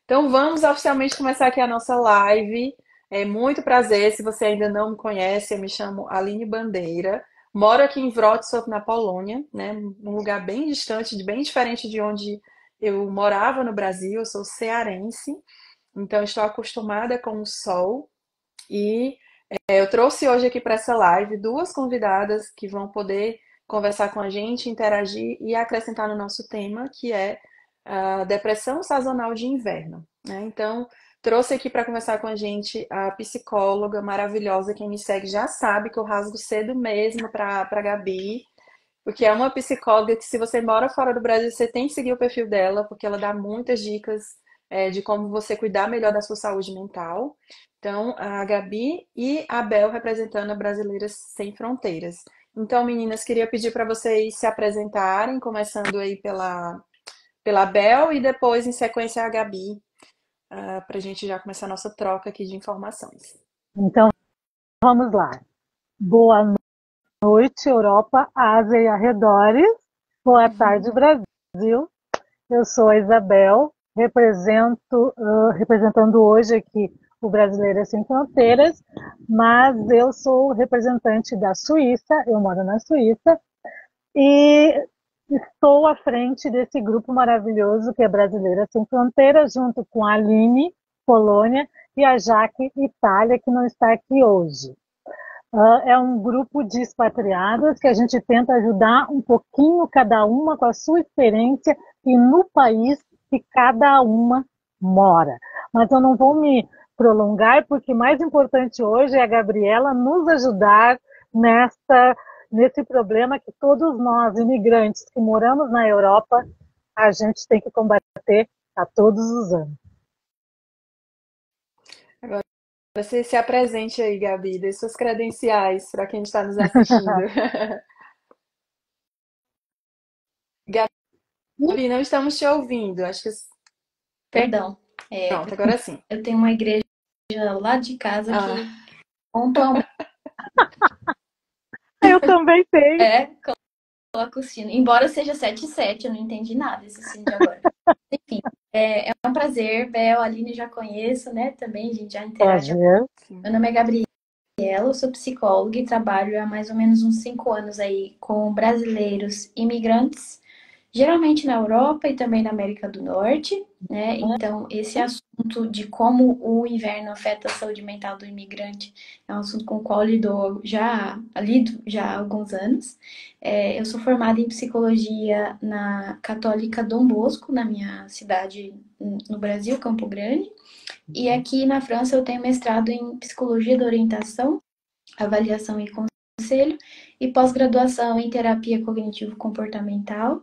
Então vamos oficialmente começar aqui a nossa live. É muito prazer, se você ainda não me conhece, eu me chamo Aline Bandeira. Moro aqui em Wrocław, na Polônia, né? Um lugar bem distante, bem diferente de onde eu morava no Brasil. Eu sou cearense, então estou acostumada com o sol. E eu trouxe hoje aqui para essa live duas convidadas que vão poder conversar com a gente, interagir e acrescentar no nosso tema, que é a depressão sazonal de inverno, né? Então, trouxe aqui para conversar com a gente a psicóloga maravilhosa. Quem me segue já sabe que eu rasgo cedo mesmo para Gabi, porque é uma psicóloga que, se você mora fora do Brasil, você tem que seguir o perfil dela, porque ela dá muitas dicas de como você cuidar melhor da sua saúde mental. Então, a Gabi e a Bel representando a Brasileiras Sem Fronteiras. Então, meninas, queria pedir para vocês se apresentarem, começando aí pela Bel e depois, em sequência, a Gabi, para a gente já começar a nossa troca aqui de informações. Então, vamos lá. Boa noite, Europa, Ásia e arredores. Boa tarde, Brasil. Eu sou a Isabel, representando hoje aqui o Brasileiras Sem Fronteiras, mas eu sou representante da Suíça, eu moro na Suíça, e estou à frente desse grupo maravilhoso que é Brasileiras Sem Fronteiras, junto com a Aline, Polônia, e a Jaque, Itália, que não está aqui hoje. É um grupo de expatriadas que a gente tenta ajudar um pouquinho cada uma com a sua experiência e no país que cada uma mora. Mas eu não vou me prolongar, porque mais importante hoje é a Gabriela nos ajudar nesse problema que todos nós, imigrantes que moramos na Europa, a gente tem que combater a todos os anos. Agora, você se apresente aí, Gabi, dê suas credenciais para quem está nos assistindo. Gabi, não estamos te ouvindo. Acho que. Perdão, Pronto, agora sim. eu tenho uma igreja lá de casa que Ah, pontualmente Eu também tenho. coloca o sino. Embora seja 7h07, eu não entendi nada esse sino de agora. Enfim, é um prazer. Bel, a Aline já conheço, né? Também a gente já interage. Prazer. sim. Meu nome é Gabriela, eu sou psicóloga e trabalho há mais ou menos uns 5 anos aí com brasileiros imigrantes, geralmente na Europa e também na América do Norte, né? Então, esse assunto de como o inverno afeta a saúde mental do imigrante é um assunto com o qual lido já há alguns anos. Eu sou formada em psicologia na Católica Dom Bosco, na minha cidade no Brasil, Campo Grande. E aqui na França eu tenho mestrado em psicologia da orientação, avaliação e conselho, e pós-graduação em terapia cognitivo-comportamental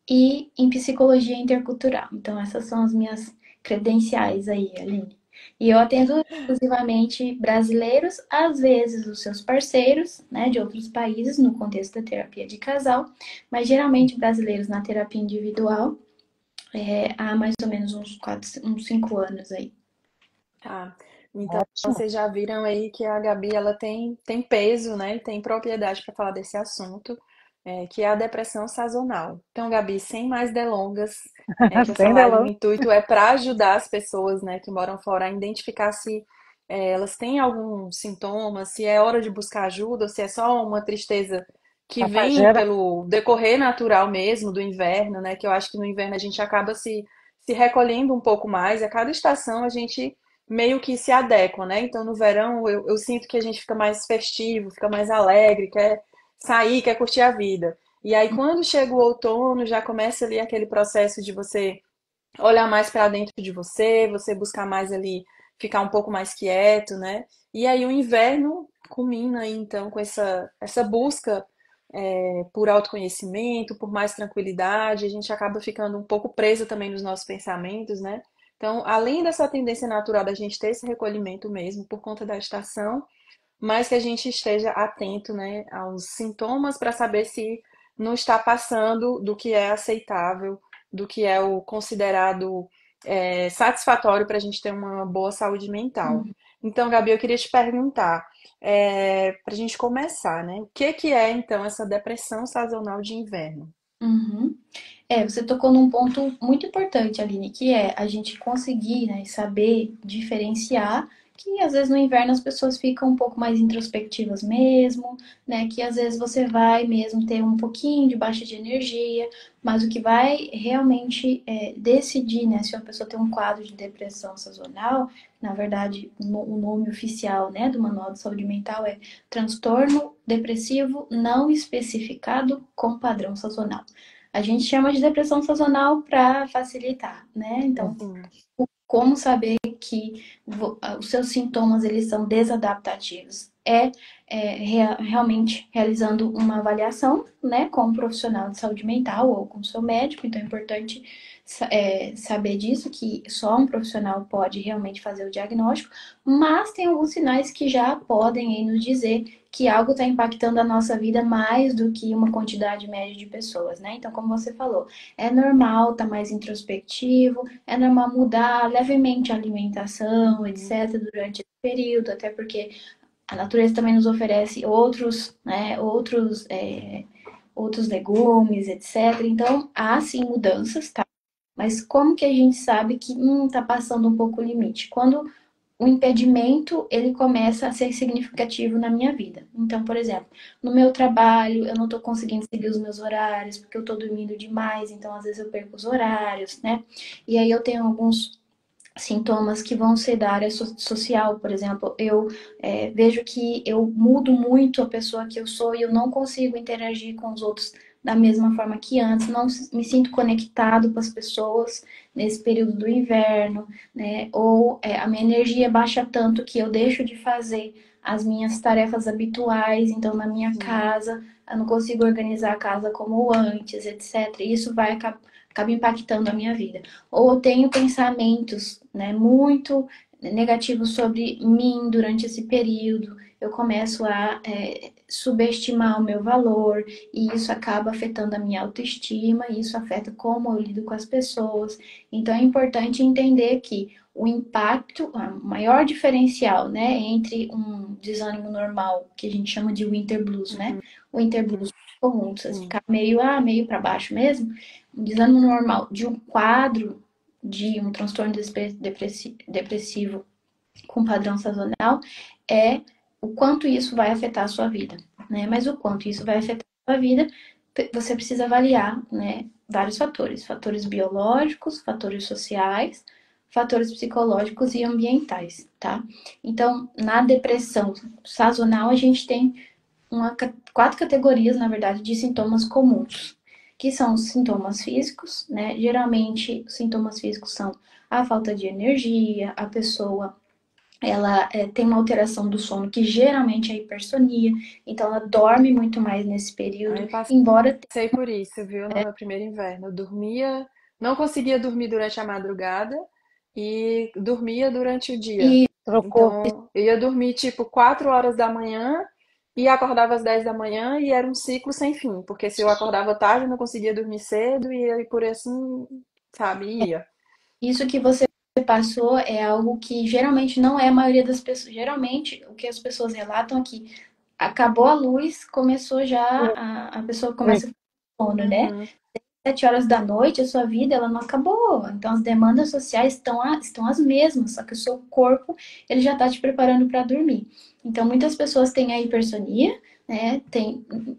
e em psicologia intercultural. Então, essas são as minhas credenciais aí, Aline. E eu atendo exclusivamente brasileiros, às vezes os seus parceiros, né, de outros países, no contexto da terapia de casal, mas geralmente brasileiros na terapia individual, há mais ou menos uns 5 anos aí. Tá. Então, Ótimo. vocês já viram aí que a Gabi ela tem peso, né? E tem propriedade para falar desse assunto, que é a depressão sazonal. Então, Gabi, sem mais delongas, que essa Sem live, o delongas. intuito é para ajudar as pessoas, né, que moram fora a identificar se elas têm algum sintoma, se é hora de buscar ajuda, ou se é só uma tristeza que vem Passageira. pelo decorrer natural mesmo do inverno, né? Que eu acho que no inverno a gente acaba se recolhendo um pouco mais. A cada estação a gente meio que se adequam, né? Então, no verão, eu sinto que a gente fica mais festivo, fica mais alegre, quer sair, quer curtir a vida. E aí, quando chega o outono, já começa ali aquele processo de você olhar mais para dentro de você, você buscar mais ali, ficar um pouco mais quieto, né? E aí, o inverno culmina aí, então, com essa busca por autoconhecimento, por mais tranquilidade, a gente acaba ficando um pouco preso também nos nossos pensamentos, né? Então, além dessa tendência natural da gente ter esse recolhimento mesmo por conta da estação, mas que a gente esteja atento, né, aos sintomas para saber se não está passando do que é aceitável, do que é o considerado satisfatório para a gente ter uma boa saúde mental. Então, Gabi, eu queria te perguntar, para a gente começar, né, o que que é então essa depressão sazonal de inverno? Uhum. Você tocou num ponto muito importante, Aline, que é a gente conseguir, né, saber diferenciar que às vezes no inverno as pessoas ficam um pouco mais introspectivas mesmo, né, que às vezes você vai mesmo ter um pouquinho de baixa de energia, mas o que vai realmente decidir, né, se uma pessoa tem um quadro de depressão sazonal, na verdade, o nome oficial, né, do Manual de Saúde Mental é transtorno depressivo não especificado com padrão sazonal. A gente chama de depressão sazonal para facilitar, né? Então, Sim. como saber que os seus sintomas eles são desadaptativos? Realmente realizando uma avaliação, né, com um profissional de saúde mental ou com seu médico. Então é importante saber disso, que só um profissional pode realmente fazer o diagnóstico, mas tem alguns sinais que já podem aí nos dizer que algo está impactando a nossa vida mais do que uma quantidade média de pessoas, né? Então, como você falou, é normal estar mais introspectivo, é normal mudar levemente a alimentação, etc., durante esse período, até porque a natureza também nos oferece outros, né, outros legumes, etc. Então, há sim mudanças, tá? Mas como que a gente sabe que tá passando um pouco o limite? Quando o impedimento ele começa a ser significativo na minha vida. Então, por exemplo, no meu trabalho, eu não estou conseguindo seguir os meus horários, porque eu estou dormindo demais, então às vezes eu perco os horários, né? E aí eu tenho alguns sintomas que vão ser da área social, por exemplo, eu vejo que eu mudo muito a pessoa que eu sou e eu não consigo interagir com os outros da mesma forma que antes, não me sinto conectado com as pessoas nesse período do inverno, né? Ou a minha energia baixa tanto que eu deixo de fazer as minhas tarefas habituais, então na minha casa eu não consigo organizar a casa como antes, etc. E isso vai acaba impactando a minha vida. Ou eu tenho pensamentos, né, muito negativos sobre mim durante esse período, eu começo a subestimar o meu valor, e isso acaba afetando a minha autoestima, e isso afeta como eu lido com as pessoas. Então é importante entender que o impacto, o maior diferencial, né, entre um desânimo normal, que a gente chama de winter blues, né? O winter blues comum, você Sim. ficar meio para baixo mesmo, um desânimo normal de um quadro de um transtorno depressivo com padrão sazonal é o quanto isso vai afetar a sua vida, né? Mas o quanto isso vai afetar a sua vida, você precisa avaliar, né, vários fatores, fatores biológicos, fatores sociais, fatores psicológicos e ambientais, tá? Então, na depressão sazonal, a gente tem quatro categorias, na verdade, de sintomas comuns, que são os sintomas físicos, né? Geralmente, os sintomas físicos são a falta de energia, a pessoa ela tem uma alteração do sono que geralmente é hipersonia, então ela dorme muito mais nesse período, Aí embora passei por isso, viu? No meu primeiro inverno. Eu dormia, não conseguia dormir durante a madrugada e dormia durante o dia. e Trocou. Então, eu ia dormir tipo 4 horas da manhã e acordava às 10 da manhã e era um ciclo sem fim, porque se eu acordava tarde, eu não conseguia dormir cedo e aí por assim, sabe, ia. isso que você passou é algo que geralmente não é a maioria das pessoas. Geralmente, o que as pessoas relatam é que acabou a luz, começou já, a pessoa começa a ficar com sono, né? Uhum. 7 horas da noite, a sua vida ela não acabou. Então as demandas sociais estão as mesmas, só que o seu corpo ele já está te preparando para dormir. Então muitas pessoas têm a hipersonia, né?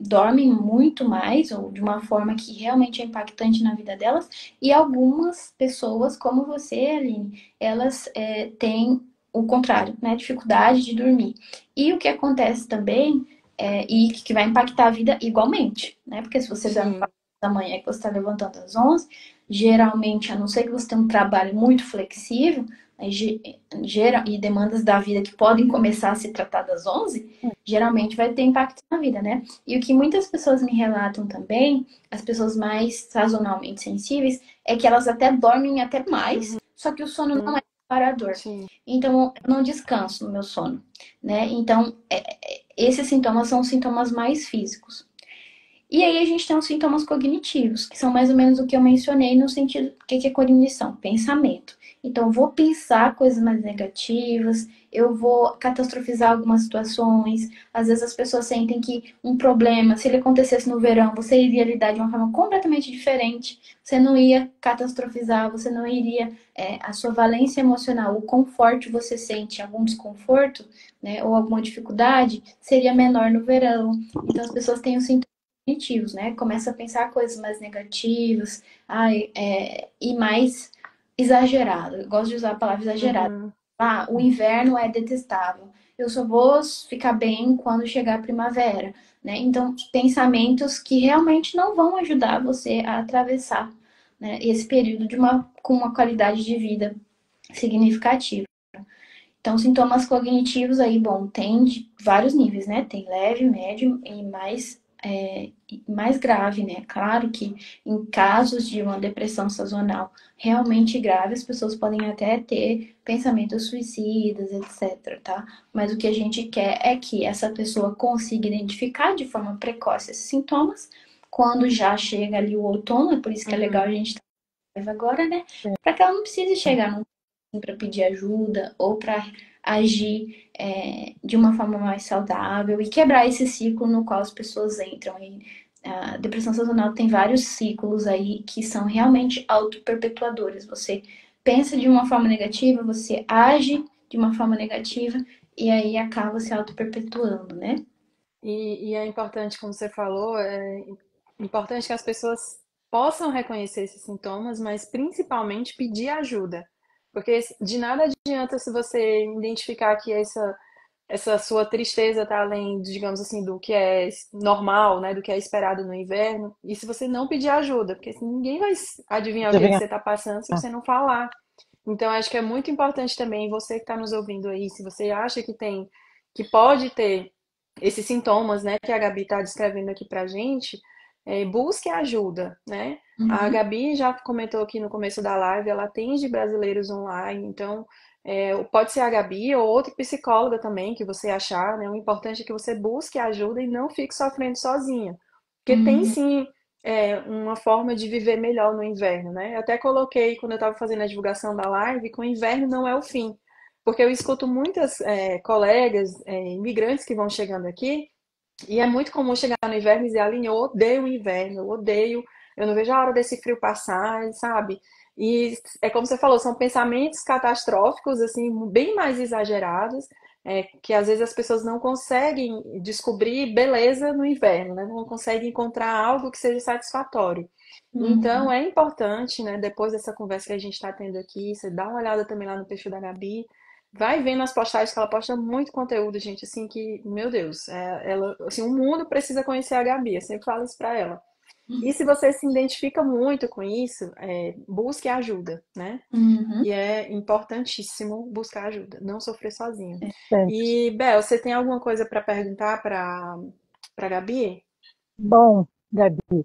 Dormem muito mais ou de uma forma que realmente é impactante na vida delas. E algumas pessoas, como você, Aline, elas têm o contrário, né? Dificuldade de dormir. E o que acontece também e que vai impactar a vida igualmente, né? Porque se você dorme Sim. da manhã que você está levantando às 11, geralmente, a não ser que você tenha um trabalho muito flexível, né, e demandas da vida que podem começar a se tratar das 11, geralmente vai ter impacto na vida, né? E o que muitas pessoas me relatam também, as pessoas mais sazonalmente sensíveis, é que elas até dormem até mais, só que o sono não é reparador. Sim. Então, eu não descanso no meu sono, né? Então, esses sintomas são os sintomas mais físicos. E aí a gente tem os sintomas cognitivos, que são mais ou menos o que eu mencionei no sentido, o que é cognição? Pensamento. Então, eu vou pensar coisas mais negativas, eu vou catastrofizar algumas situações. Às vezes as pessoas sentem que um problema, se ele acontecesse no verão, você iria lidar de uma forma completamente diferente. Você não ia catastrofizar, você não iria, a sua valência emocional, o conforto você sente, algum desconforto, né, ou alguma dificuldade, seria menor no verão. Então as pessoas têm os sintomas cognitivos, né? Começa a pensar coisas mais negativas, e mais exagerado. Eu gosto de usar a palavra exagerado. Uhum. Ah, o inverno é detestável. Eu só vou ficar bem quando chegar a primavera, né? Então, pensamentos que realmente não vão ajudar você a atravessar, né, esse período com uma qualidade de vida significativa. Então, sintomas cognitivos aí, bom, tem de vários níveis, né? Tem leve, médio e mais grave, né? Claro que em casos de uma depressão sazonal realmente grave, as pessoas podem até ter pensamentos suicidas, etc, tá? Mas o que a gente quer é que essa pessoa consiga identificar de forma precoce esses sintomas. Quando já chega ali o outono, é por isso que é legal a Uhum. gente estar agora, né? Para que ela não precise chegar num para pedir ajuda ou para agir de uma forma mais saudável e quebrar esse ciclo no qual as pessoas entram. E a depressão sazonal tem vários ciclos aí que são realmente auto-perpetuadores. Você pensa de uma forma negativa, você age de uma forma negativa e aí acaba se auto-perpetuando, né? E é importante, como você falou, é importante que as pessoas possam reconhecer esses sintomas, mas principalmente pedir ajuda. Porque de nada adianta se você identificar que essa sua tristeza está além, digamos assim, do que é normal, né, do que é esperado no inverno, e se você não pedir ajuda, porque ninguém vai adivinhar o que é que Adivinha? você está passando se você não falar. Então, acho que é muito importante também, você que está nos ouvindo aí, se você acha que pode ter esses sintomas, né, que a Gabi está descrevendo aqui pra gente, busque ajuda, né? A Uhum. Gabi já comentou aqui no começo da live, ela atende brasileiros online, então pode ser a Gabi ou outra psicóloga também que você achar, né? O importante é que você busque ajuda e não fique sofrendo sozinha. Porque tem Uhum. sim uma forma de viver melhor no inverno, né? Eu até coloquei quando eu estava fazendo a divulgação da live que o inverno não é o fim. Porque eu escuto muitas colegas, imigrantes que vão chegando aqui, e é muito comum chegar no inverno e dizer, Aline, eu odeio o inverno, eu odeio, eu não vejo a hora desse frio passar, sabe? E é como você falou, são pensamentos catastróficos, assim, bem mais exagerados, que às vezes as pessoas não conseguem descobrir beleza no inverno, né? Não conseguem encontrar algo que seja satisfatório. Então, Uhum. é importante, né, depois dessa conversa que a gente está tendo aqui, você dá uma olhada também lá no perfil da Gabi, vai vendo as postagens que ela posta muito conteúdo, gente, assim, que, meu Deus, ela, assim, o mundo precisa conhecer a Gabi, eu sempre falo isso pra ela. E se você se identifica muito com isso, busque ajuda, né? Uhum. E é importantíssimo buscar ajuda, não sofrer sozinho. Sempre. E, Bel, você tem alguma coisa para perguntar para Gabi? Bom, Gabi,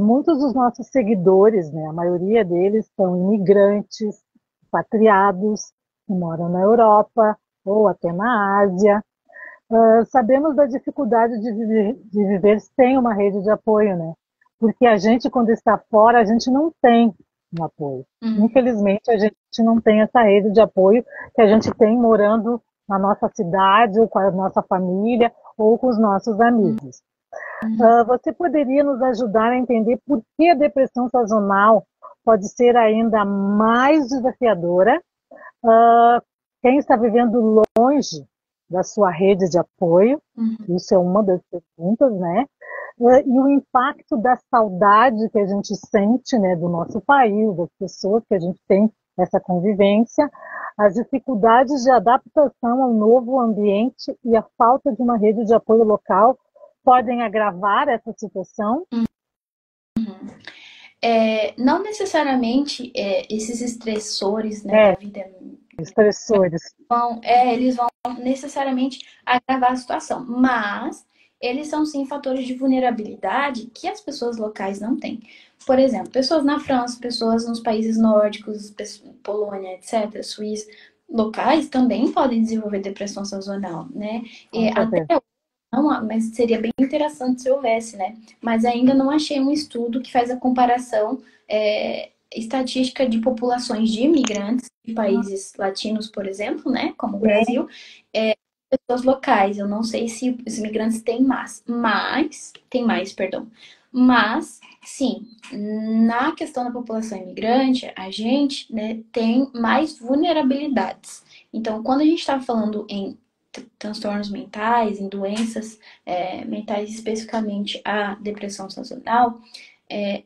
muitos dos nossos seguidores, né, a maioria deles são imigrantes, expatriados, que moram na Europa ou até na Ásia. Sabemos da dificuldade de viver sem uma rede de apoio, né? Porque a gente, quando está fora, a gente não tem um apoio. Uhum. Infelizmente, a gente não tem essa rede de apoio que a gente tem morando na nossa cidade, ou com a nossa família, ou com os nossos amigos. Uhum. Você poderia nos ajudar a entender por que a depressão sazonal pode ser ainda mais desafiadora? Quem está vivendo longe da sua rede de apoio, Uhum. isso é uma das perguntas, né? E o impacto da saudade que a gente sente, né, do nosso país, das pessoas que a gente tem essa convivência, as dificuldades de adaptação ao novo ambiente e a falta de uma rede de apoio local podem agravar essa situação. Não necessariamente esses estressores, né, É, da vida estressores. eles vão necessariamente agravar a situação, mas eles são sim fatores de vulnerabilidade que as pessoas locais não têm. Por exemplo, pessoas na França, pessoas nos países nórdicos, Polônia, etc., Suíça, locais também podem desenvolver depressão sazonal, né? Com Até certeza. não, mas seria bem interessante se houvesse, né? Mas ainda não achei um estudo que faz a comparação estatística de populações de imigrantes de países latinos, por exemplo, né? Como o Sim, Brasil, pessoas locais. Eu não sei se os imigrantes têm mais, tem mais, perdão. Mas, sim, na questão da população imigrante, a gente, né, tem mais vulnerabilidades. Então, quando a gente está falando em transtornos mentais, em doenças mentais, especificamente a depressão sazonal,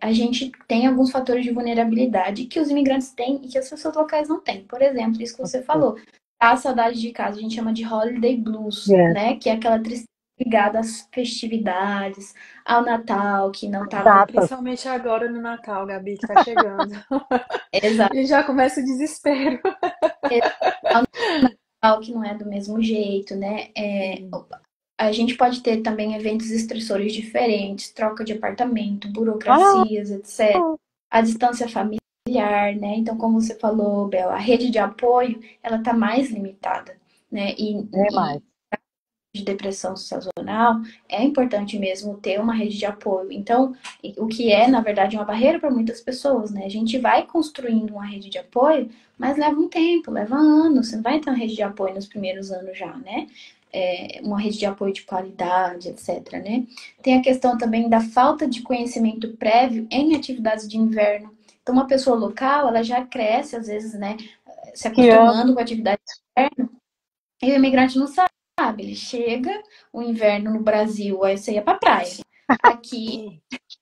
a gente tem alguns fatores de vulnerabilidade que os imigrantes têm e que as pessoas locais não têm. Por exemplo, isso que você falou, a saudade de casa, a gente chama de holiday blues, yes. né? Que é aquela tristeza ligada às festividades, ao Natal, que não estava Datas. Principalmente agora no Natal, Gabi, que tá chegando. exato, E já começa o desespero. que não é do mesmo jeito, né? Sim. A gente pode ter também eventos estressores diferentes, troca de apartamento, Ah, burocracias, etc. A distância familiar, né? Então, como você falou, Bel, a rede de apoio, ela está mais limitada, né? é E mais. de depressão sazonal, é importante mesmo ter uma rede de apoio. Então, o que é, na verdade, uma barreira para muitas pessoas, né? A gente vai construindo uma rede de apoio, mas leva um tempo, leva anos. Você não vai ter uma rede de apoio nos primeiros anos já, né? Uma rede de apoio de qualidade, etc, né? Tem a questão também da falta de conhecimento prévio em atividades de inverno. Então, uma pessoa local, ela já cresce, às vezes, né, se Esquiando. acostumando com a atividade de inverno, e o imigrante não sabe. Ele chega, o inverno no Brasil, aí você ia pra praia. Aqui,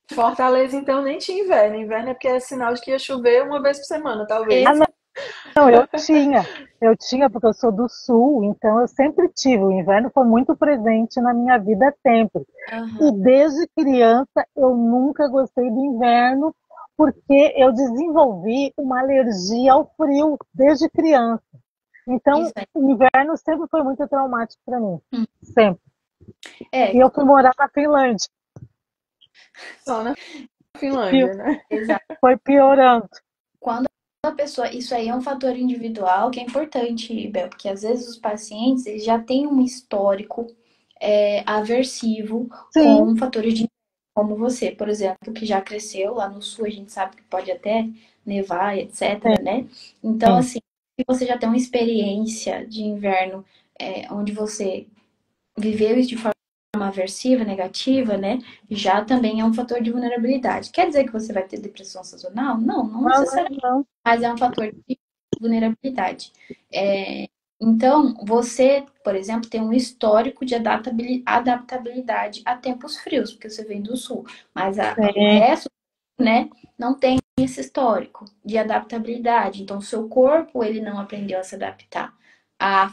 E Fortaleza, então, nem tinha inverno. Inverno é porque é sinal de que ia chover uma vez por semana, Ah, talvez. não, eu tinha. Eu tinha porque eu sou do sul, então eu sempre tive. O inverno foi muito presente na minha vida sempre. E aham, desde criança eu nunca gostei do inverno, porque eu desenvolvi uma alergia ao frio desde criança. Então, isso aí. o inverno sempre foi muito traumático para mim. Sempre. E É, eu fui morar na Finlândia. Só na E Finlândia, né? exato. foi piorando. Quando a pessoa, isso aí é um fator individual que é importante, Bel, porque às vezes os pacientes eles já têm um histórico aversivo Sim, com fatores de como você, por exemplo, que já cresceu lá no sul, a gente sabe que pode até nevar, etc, né? Então, sim. assim, se você já tem uma experiência de inverno onde você viveu isso de forma aversiva, negativa, né? Já também é um fator de vulnerabilidade. Quer dizer que você vai ter depressão sazonal? Não, não Não, necessariamente, não. mas é um fator de vulnerabilidade. Então, você, por exemplo, tem um histórico de adaptabilidade a tempos frios, porque você vem do sul, mas o Sim, resto, né, não tem esse histórico de adaptabilidade. Então, o seu corpo, ele não aprendeu a se adaptar à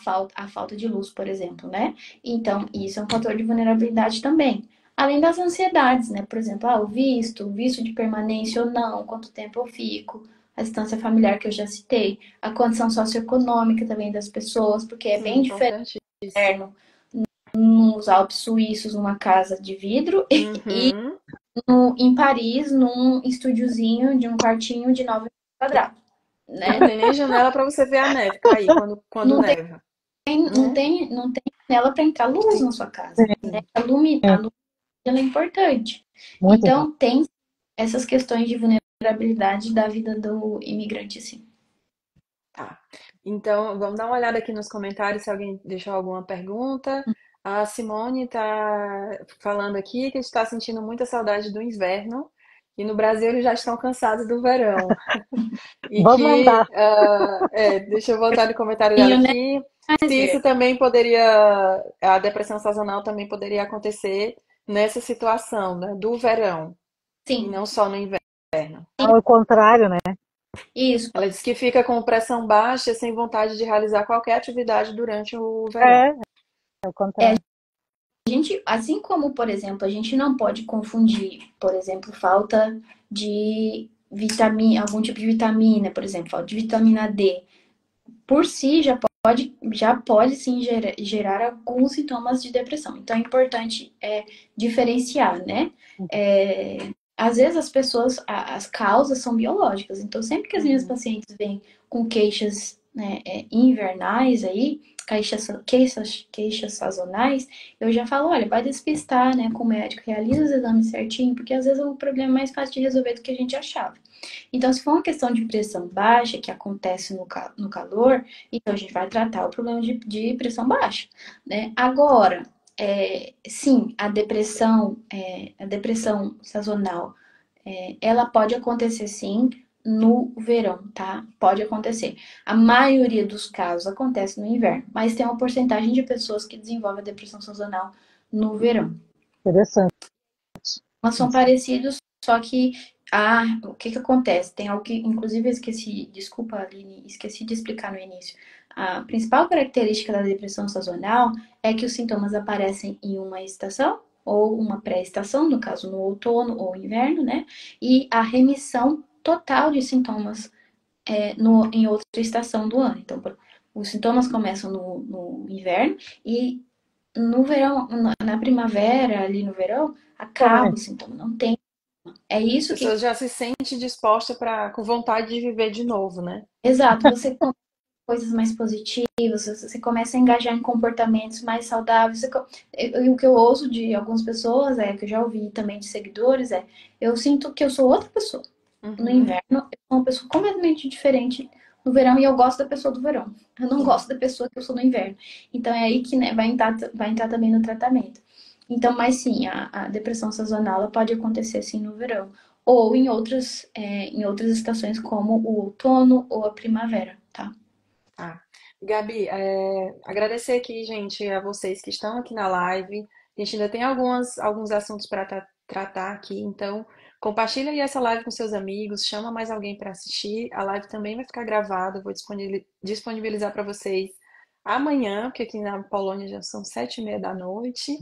falta de luz, por exemplo, né? Então, isso é um fator de vulnerabilidade também. Além das ansiedades, né? Por exemplo, o visto de permanência ou não, quanto tempo eu fico, a distância familiar que eu já citei, a condição socioeconômica também das pessoas, porque é Sim, bem diferente importantíssimo. nos Alpes suíços, numa casa de vidro, e Uhum. em Paris, num estúdiozinho de um quartinho de 9 quadrados, Não né? tem nem janela para você ver a neve cair quando Não tem, neva, não né? tem, não tem janela para entrar luz na sua casa, né? sim. A luz ela é importante. Muito Então, importante. tem essas questões de vulnerabilidade da vida do imigrante, sim. Tá. Então, vamos dar uma olhada aqui nos comentários se alguém deixou alguma pergunta. A Simone está falando aqui que está sentindo muita saudade do inverno e no Brasil eles já estão cansados do verão. E Vou que, mandar. deixa eu voltar no comentário E dela o aqui, mais se isso verde. também poderia, a depressão sazonal também poderia acontecer nessa situação, né, do verão e Sim, não só no inverno. Ao contrário, né? isso. Ela diz que fica com pressão baixa e sem vontade de realizar qualquer atividade durante o verão. É, ao É, contrário. a gente, assim como, por exemplo, a gente não pode confundir, por exemplo, falta de vitamina, algum tipo de vitamina, por exemplo, falta de vitamina D. Por si já pode sim gerar alguns sintomas de depressão. Então é importante diferenciar, né? É, às vezes as causas são biológicas. Então sempre que as minhas Uhum. pacientes vêm com queixas né, invernais aí, queixas sazonais, eu já falo, olha, vai despistar, né, com o médico, realiza os exames certinho, porque às vezes o problema é mais fácil de resolver do que a gente achava. Então, se for uma questão de pressão baixa, que acontece no calor, então a gente vai tratar o problema de pressão baixa, né? Agora, sim, a depressão sazonal, ela pode acontecer sim no verão, tá? Pode acontecer. A maioria dos casos acontece no inverno, mas tem uma porcentagem de pessoas que desenvolvem a depressão sazonal no verão. Interessante. Mas são parecidos, só que o que que acontece? Tem algo que, inclusive, eu esqueci, desculpa, Aline, esqueci de explicar no início. A principal característica da depressão sazonal é que os sintomas aparecem em uma estação ou uma pré-estação, no caso no outono ou inverno, né? E a remissão total de sintomas em outra estação do ano. Então, os sintomas começam no inverno e no verão, na primavera, ali no verão, acaba o sintoma, não tem. É A isso que. pessoa já se sente disposta com vontade de viver de novo, né? Exato, você come coisas mais positivas, você começa a engajar em comportamentos mais saudáveis. E o que eu ouço de algumas pessoas, que eu já ouvi também de seguidores, eu sinto que eu sou outra pessoa. No Uhum. inverno, eu sou uma pessoa completamente diferente no verão e eu gosto da pessoa do verão. Eu não gosto da pessoa que eu sou no inverno. Então é aí que, né, vai entrar também no tratamento. Então, mas sim, a depressão sazonal ela pode acontecer sim no verão. Ou em outras estações, como o outono ou a primavera, tá? Tá. Gabi, agradecer aqui, gente, a vocês que estão aqui na live. A gente ainda tem alguns assuntos para tratar aqui, então compartilha aí essa live com seus amigos, chama mais alguém para assistir. A live também vai ficar gravada, eu vou disponibilizar para vocês amanhã, porque aqui na Polônia já são 7h30 da noite.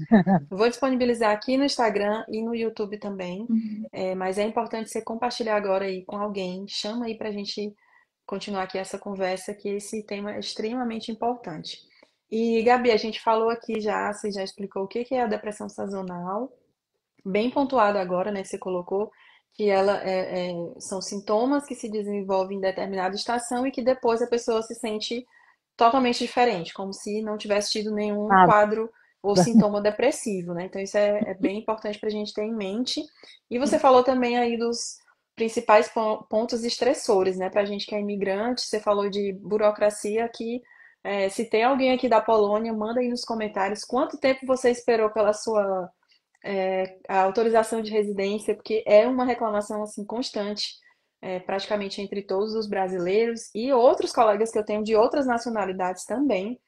Eu vou disponibilizar aqui no Instagram e no YouTube também. Uhum. Mas é importante você compartilhar agora aí com alguém. Chama aí para a gente continuar aqui essa conversa, que esse tema é extremamente importante. E, Gabi, a gente falou aqui já, você já explicou o que é a depressão sazonal, bem pontuado agora, né? Você colocou que são sintomas que se desenvolvem em determinada estação e que depois a pessoa se sente totalmente diferente, como se não tivesse tido nenhum Nada. quadro ou sintoma depressivo, né? Então isso é bem importante para a gente ter em mente. E você falou também aí dos principais pontos estressores, né? Para a gente que é imigrante, você falou de burocracia aqui. Se tem alguém aqui da Polônia, manda aí nos comentários quanto tempo você esperou pela sua a autorização de residência, porque é uma reclamação assim constante, praticamente entre todos os brasileiros e outros colegas que eu tenho de outras nacionalidades também.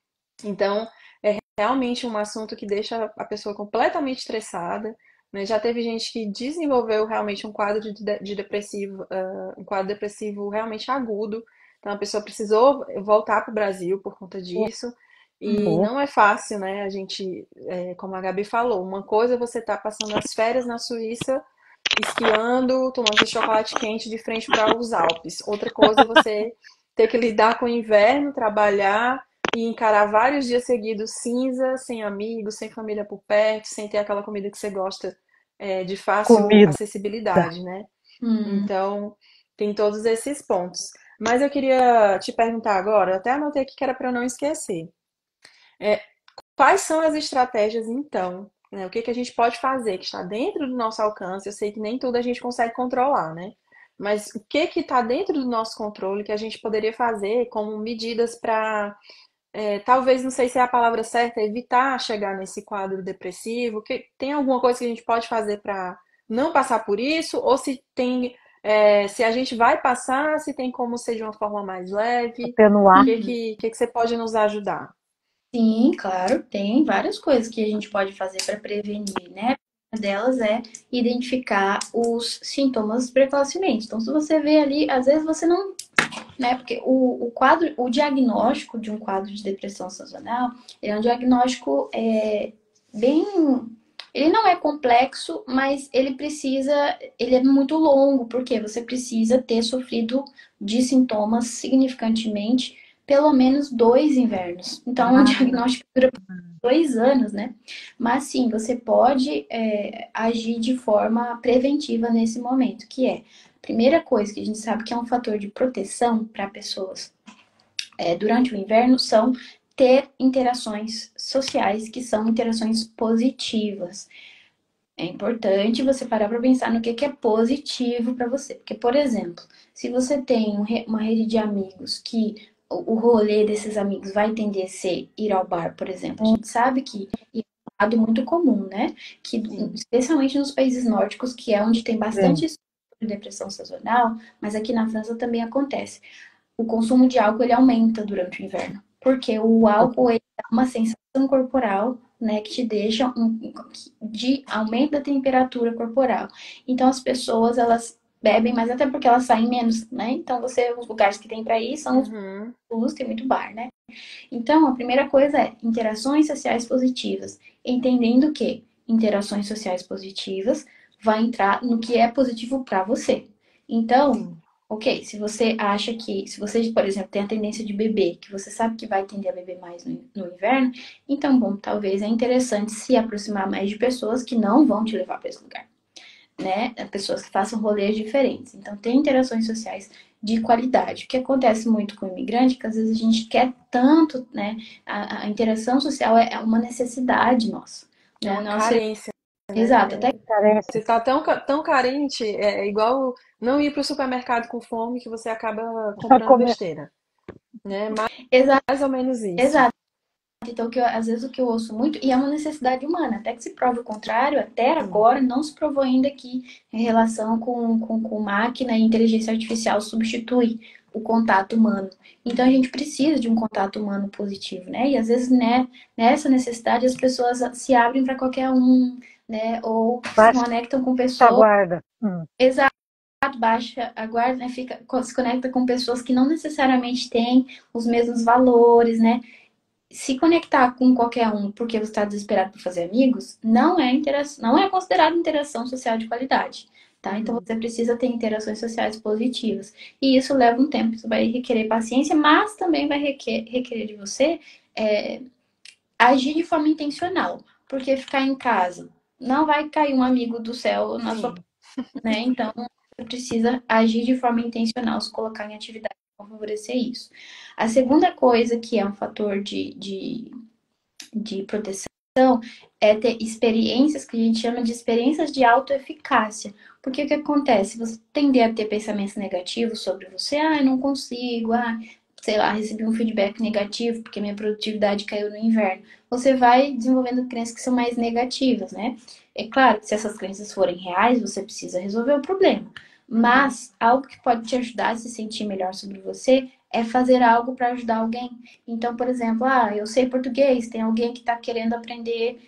Então, é realmente um assunto que deixa a pessoa completamente estressada, né? Já teve gente que desenvolveu realmente um quadro de depressivo, um quadro depressivo realmente agudo. Então, a pessoa precisou voltar para o Brasil por conta disso. E Uhum. não é fácil, né? A gente, como a Gabi falou, uma coisa é você tá passando as férias na Suíça, esquiando, tomando chocolate quente de frente para os Alpes. Outra coisa é você ter que lidar com o inverno, trabalhar e encarar vários dias seguidos cinza, sem amigos, sem família por perto, sem ter aquela comida que você gosta, de fácil Comida. acessibilidade, né? Hum. Então, tem todos esses pontos. Mas eu queria te perguntar agora, eu até anotei aqui que era para eu não esquecer. É, Quais são as estratégias, então? Né? O que que a gente pode fazer que está dentro do nosso alcance? Eu sei que nem tudo a gente consegue controlar, né? Mas o que que está dentro do nosso controle que a gente poderia fazer como medidas para, talvez, não sei se é a palavra certa, evitar chegar nesse quadro depressivo? Tem alguma coisa que a gente pode fazer para não passar por isso? Ou se tem, se a gente vai passar, se tem como ser de uma forma mais leve? O Atenuar. que você pode nos ajudar? Sim, claro, tem várias coisas que a gente pode fazer para prevenir, né? Uma delas é identificar os sintomas precocemente. Então, se você vê ali, às vezes você não, né? Porque o diagnóstico de um quadro de depressão sazonal, ele é um diagnóstico bem, ele não é complexo, mas ele é muito longo, porque você precisa ter sofrido de sintomas significantemente pelo menos 2 invernos. Então, o diagnóstico dura 2 anos, né? Mas sim, você pode agir de forma preventiva nesse momento, que é a primeira coisa que a gente sabe que é um fator de proteção para pessoas durante o inverno são ter interações sociais que são interações positivas. É importante você parar para pensar no que é positivo para você. Porque, por exemplo, se você tem uma rede de amigos que o rolê desses amigos vai tender a ser ir ao bar, por exemplo. A gente sabe que é um lado muito comum, né? Que, Sim. especialmente nos países nórdicos, que é onde tem Sim. bastante depressão sazonal, mas aqui na França também acontece. O consumo de álcool ele aumenta durante o inverno. Porque o álcool ele dá uma sensação corporal, né, que te deixa de aumento da temperatura corporal. Então as pessoas elas bebem, mas até porque elas saem menos, né? Então os lugares que tem para ir são os Uhum. tem muito bar, né? Então a primeira coisa é interações sociais positivas, entendendo que interações sociais positivas vai entrar no que é positivo para você. Então, Sim. ok, se você acha que, se você, por exemplo, tem a tendência de beber, que você sabe que vai tender a beber mais no inverno, então, bom, talvez é interessante se aproximar mais de pessoas que não vão te levar para esse lugar, né? Pessoas que façam rolês diferentes. Então, tem interações sociais de qualidade. O que acontece muito com o imigrante, é que às vezes a gente quer tanto, né? A interação social é uma necessidade nossa, É né? uma Nossa, carência, né? exato, até Carência. Você está tão carente, é igual não ir para o supermercado com fome que você acaba Pra comprando comer. besteira, né? exato, Mais ou menos isso. exato. Então, às vezes o que eu ouço muito, e é uma necessidade humana, até que se prove o contrário, até Sim. agora não se provou ainda que em relação com máquina e inteligência artificial substitui o contato humano. Então a gente precisa de um contato humano positivo, né? E às vezes, né, nessa necessidade as pessoas se abrem para qualquer um, né? Ou se Baixa conectam com a pessoas. guarda. Exato, baixa a guarda, né? Se conecta com pessoas que não necessariamente têm os mesmos valores, né? Se conectar com qualquer um porque você está desesperado por fazer amigos, não é considerado interação social de qualidade, tá? Então Uhum. você precisa ter interações sociais positivas. E isso leva um tempo, isso vai requerer paciência, mas também vai requerer de você é, agir de forma intencional. Porque ficar em casa não vai cair um amigo do céu na sua, Sim. né? Então você precisa agir de forma intencional, se colocar em atividade para favorecer isso. A segunda coisa que é um fator de proteção é ter experiências que a gente chama de experiências de autoeficácia. Porque o que acontece? Você tender a ter pensamentos negativos sobre você, eu não consigo, sei lá, recebi um feedback negativo porque minha produtividade caiu no inverno. Você vai desenvolvendo crenças que são mais negativas, né? É claro que se essas crenças forem reais, você precisa resolver o problema. Uhum. Mas algo que pode te ajudar a se sentir melhor sobre você é fazer algo para ajudar alguém. Então, por exemplo, eu sei português, tem alguém que está querendo aprender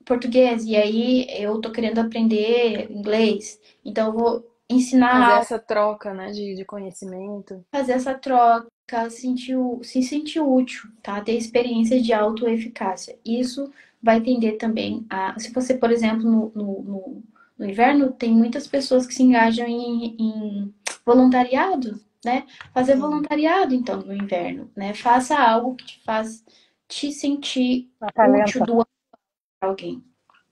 português, e aí eu estou querendo aprender inglês. Então, eu vou Fazer ensinar a essa troca, né, de conhecimento. fazer essa troca, se sentir útil, tá? Ter experiências de autoeficácia. Isso vai tender também a. Se você, por exemplo, no inverno, tem muitas pessoas que se engajam em voluntariado, né? Fazer Sim, voluntariado, então, no inverno, né? Faça algo que te faz te sentir útil Acalenta. do alguém,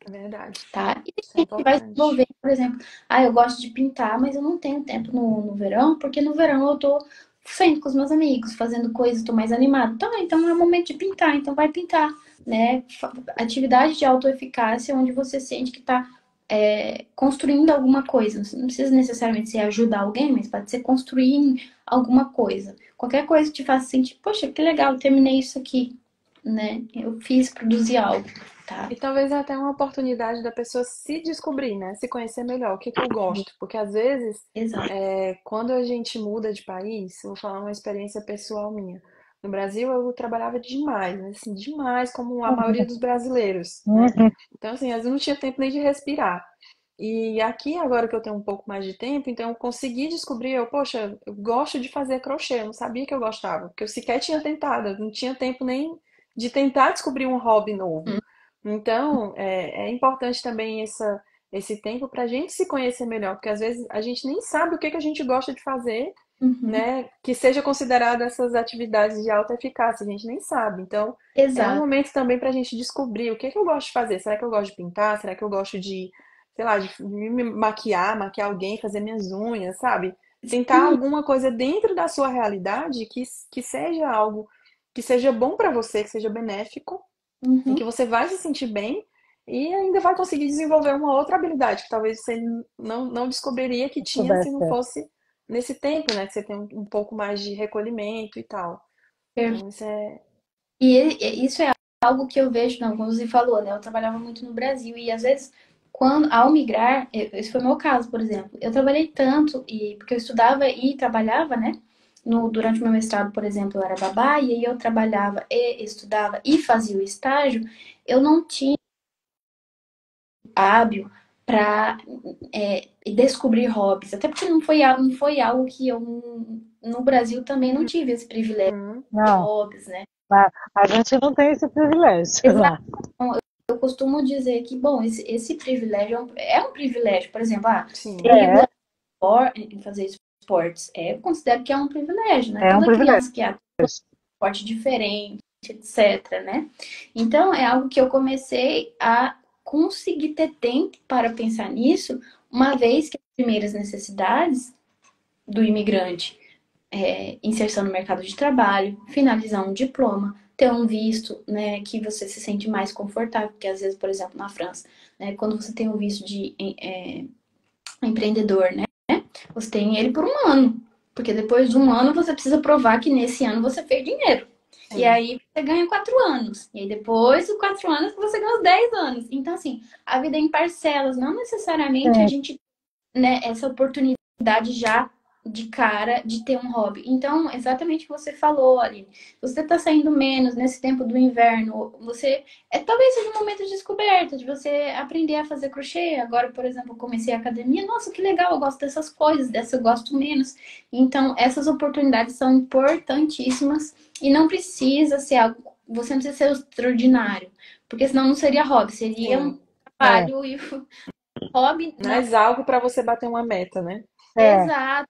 é verdade. tá? E tem Isso é gente que vai se importante. envolver, por exemplo, eu gosto de pintar, mas eu não tenho tempo no verão, porque no verão eu tô saindo com os meus amigos, fazendo coisas, tô mais animado. Então é o momento de pintar, então vai pintar, né? Atividade de autoeficácia, onde você sente que tá construindo alguma coisa. Não precisa necessariamente ser ajudar alguém, mas pode ser construir alguma coisa. Qualquer coisa que te faça sentir, poxa, que legal, eu terminei isso aqui, né? Eu fiz, produzi algo, tá? E talvez até uma oportunidade da pessoa se descobrir, né? Se conhecer melhor. O que que eu gosto? Porque às vezes, Exato. quando a gente muda de país, vou falar uma experiência pessoal minha. No Brasil eu trabalhava demais, né? Assim, demais, como a maioria dos brasileiros, né? Uhum. Então, assim, às vezes não tinha tempo nem de respirar. E aqui, agora que eu tenho um pouco mais de tempo, então eu consegui descobrir, poxa, eu gosto de fazer crochê, eu não sabia que eu gostava, porque eu sequer tinha tentado, eu não tinha tempo nem de tentar descobrir um hobby novo. Então, é importante também esse tempo para a gente se conhecer melhor, porque às vezes a gente nem sabe o que que a gente gosta de fazer, Uhum. né? Que seja considerado essas atividades de alta eficácia, a gente nem sabe. Então, é um Exato. momento também para a gente descobrir o que que eu gosto de fazer. Será que eu gosto de pintar? Será que eu gosto de, sei lá, de me maquiar alguém, fazer minhas unhas, sabe? tentar alguma coisa dentro da sua realidade que seja algo que seja bom para você, que seja benéfico, em que Uhum. você vai se sentir bem e ainda vai conseguir desenvolver uma outra habilidade que talvez você não descobriria que tinha se não Soubesse. fosse nesse tempo, né? Que você tem um pouco mais de recolhimento e tal. Então, isso é. Isso é algo que eu vejo, não, como você falou, né? Eu trabalhava muito no Brasil e às vezes, quando ao migrar, esse foi o meu caso, por exemplo. Eu trabalhei tanto e porque eu estudava e trabalhava, né? Durante o meu mestrado, por exemplo, eu era babá e aí eu trabalhava e estudava e fazia o estágio. Eu não tinha hábil para descobrir hobbies, até porque não foi algo que eu no Brasil também não tive esse privilégio Uhum. de Não, hobbies, né? a gente não tem esse privilégio lá. Eu costumo dizer que, bom, esse privilégio é um privilégio. Por exemplo, ter Sim. É, regular em fazer esportes. Eu considero que é um privilégio, né? é um Toda privilégio. criança que é esporte diferente, etc, né? Então, é algo que eu comecei a conseguir ter tempo para pensar nisso, uma vez que as primeiras necessidades do imigrante inserção no mercado de trabalho, finalizar um diploma, ter um visto, né, que você se sente mais confortável, porque às vezes, por exemplo, na França, né, quando você tem um visto de empreendedor, né, você tem ele por um ano, porque depois de um ano você precisa provar que nesse ano você fez dinheiro. E Sim. aí você ganha 4 anos. E aí depois dos 4 anos você ganha os 10 anos. Então, assim, a vida é em parcelas. Não necessariamente a Sim, gente, né, essa oportunidade já de cara de ter um hobby. Então, exatamente o que você falou, Aline. Você tá saindo menos nesse tempo do inverno. Você talvez seja um momento de descoberta, de você aprender a fazer crochê. Agora, por exemplo, eu comecei a academia. Nossa, que legal, eu gosto dessas coisas, dessa eu gosto menos. Então, essas oportunidades são importantíssimas e não precisa ser algo, você não precisa ser extraordinário, porque senão não seria hobby, seria um Sim. é, trabalho e o hobby não. Mas algo para você bater uma meta, né? é. Exato.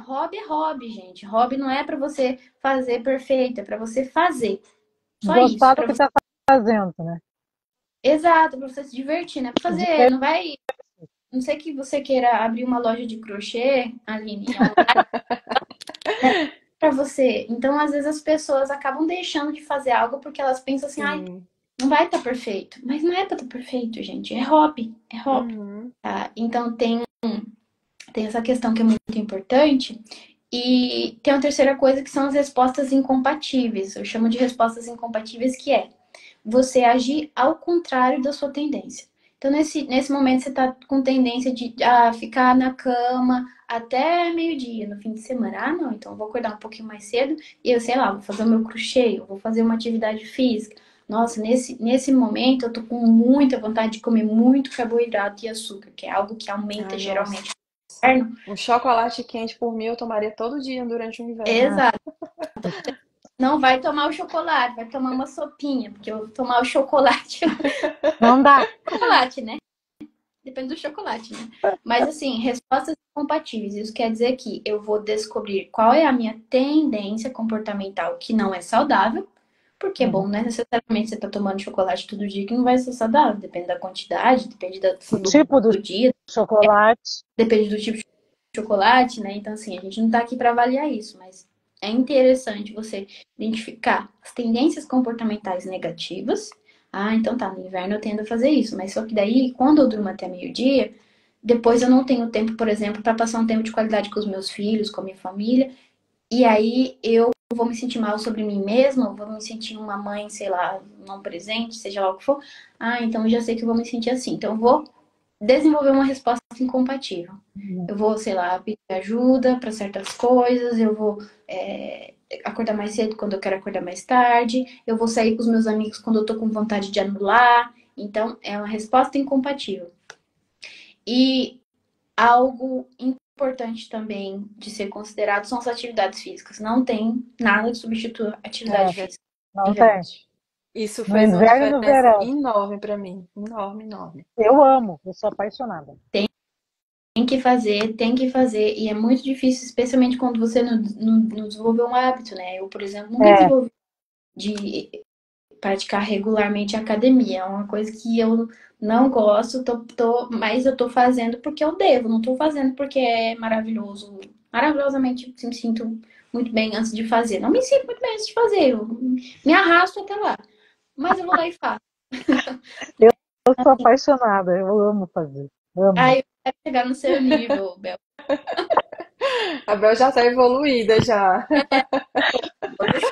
Hobby é hobby, gente. Hobby não é pra você fazer perfeito, é pra você fazer. Só isso. Gostar do que está fazendo, né? Exato, pra você se divertir, né? Pra fazer, Diver- não vai. Não sei que você queira abrir uma loja de crochê, Aline, pra você. Então, às vezes as pessoas acabam deixando de fazer algo porque elas pensam assim, ai, Sim. não vai estar perfeito. Mas não é pra estar perfeito, gente. É hobby, é hobby. Uhum. Tá? Então tem essa questão que é muito importante. E tem uma terceira coisa que são as respostas incompatíveis. Eu chamo de respostas incompatíveis, que é você agir ao contrário da sua tendência. Então, nesse momento, você está com tendência de ficar na cama até meio-dia, no fim de semana. Ah, não, então eu vou acordar um pouquinho mais cedo e eu, sei lá, vou fazer o meu crochê, eu vou fazer uma atividade física. Nossa, nesse momento eu tô com muita vontade de comer muito carboidrato e açúcar, que é algo que aumenta Ai, nossa. geralmente no inverno. Um chocolate quente por mim eu tomaria todo dia durante o inverno. Ah, Exato. Não vai tomar o chocolate, vai tomar uma sopinha, porque eu tomar o chocolate, não dá. chocolate, né? Depende do chocolate, né? Mas assim, respostas compatíveis. Isso quer dizer que eu vou descobrir qual é a minha tendência comportamental que não é saudável, porque é bom, Uhum. não é necessariamente você tá tomando chocolate todo dia que não vai ser saudável. Depende da quantidade, depende O Sim. tipo do do dia, chocolate. depende do tipo de chocolate, né? Então, assim, a gente não tá aqui para avaliar isso, mas é interessante você identificar as tendências comportamentais negativas. Ah, então tá, no inverno eu tendo a fazer isso, mas só que daí, quando eu durmo até meio-dia, depois eu não tenho tempo, por exemplo, para passar um tempo de qualidade com os meus filhos, com a minha família, e aí eu vou me sentir mal sobre mim mesma, eu vou me sentir uma mãe, sei lá, não presente, seja lá o que for. Ah, então eu já sei que eu vou me sentir assim. Então eu vou desenvolver uma resposta incompatível. Eu vou, sei lá, pedir ajuda para certas coisas, eu vou acordar mais cedo quando eu quero acordar mais tarde, eu vou sair com os meus amigos quando eu tô com vontade de anular. Então, é uma resposta incompatível. E algo importante também de ser considerado são as atividades físicas. Não tem nada que substitua É, atividade É física. não tem. verdade. Isso No fez uma inverno e no diferença verão. enorme para mim. Enorme, enorme. Eu amo, eu sou apaixonada. Tem que fazer, e é muito difícil, especialmente quando você não desenvolveu um hábito, né? Eu, por exemplo, nunca É, desenvolvi de praticar regularmente academia. É uma coisa que eu não gosto, mas eu tô fazendo porque eu devo, não tô fazendo porque é maravilhoso. maravilhosamente me sinto muito bem antes de fazer. Não me sinto muito bem antes de fazer, eu me arrasto até lá. Mas eu vou lá e faço. Eu sou apaixonada, eu amo fazer. Amo. Aí eu quero chegar no seu nível, Bel. A Bel já tá evoluída já.